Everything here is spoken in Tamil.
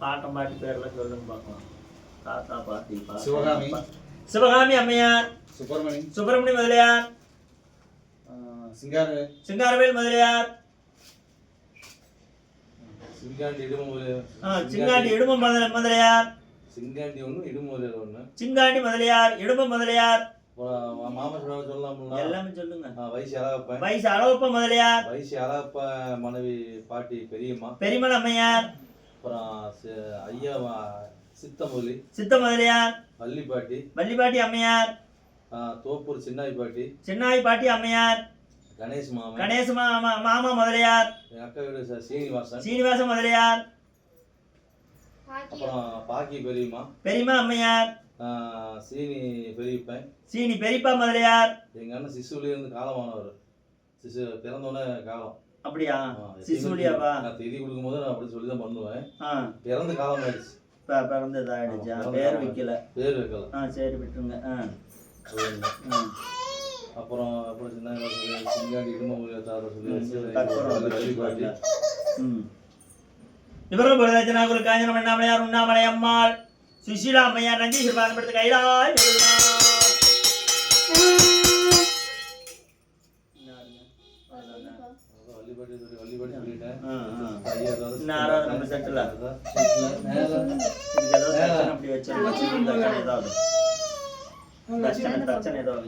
பாட்டம் பாட்டி பேர்லாம் சொல்லுங்க பார்க்கலாம். தாத்தா பாட்டி சிவகாமி சிவகாமி அம்மையார், சுப்பிரமணி முதலியார், சிங்காரவேல் முதலியார், சிங்காண்டி இடும முதலியார், சிங்காண்டி முதலியார், இடும முதலியார், எல்லாமே சொல்லுங்க. வயசு அளவப்ப முதலியார், மனைவி பாட்டி பெரியம்மன் அம்மையார், அப்புறம் ஐயா சித்த முதலியார், வள்ளிப்பாட்டி அம்மையார், தோப்பூர் சின்னாய் பாட்டி அம்மையார், கணேச மாமா முதலியார், அக்கா வீடு சீனிவாச முதலியார், அப்புறம் பாக்கி பெரியம்மா அம்மையார், சீனி பெரியப்பா முதலியார். எங்க அண்ணன் சிசுல இருந்து காலமானவர். சிசு பிறந்தோடனே காலம். அப்படியா? சிசுலியாவா? நான் தேதி கொடுக்கும் போது நான் அப்படி சொல்லிதான் பண்ணுவேன். பிறந்த காலம் ஆயிடுச்சு. பிறந்ததாயிடுச்சா? பேர் வைக்கல. சரி விட்டுருங்க. அப்புறம் சின்ன சிங்காண்டி இவர்கள் காஞ்சனம் அண்ணாமலையார், உண்ணாமலை அம்மாள், சுஷீலா அம்மையார், நஞ்சி சிறுபான்மைப்படுத்த கைலாய் பிரச்சனை ஏதாவது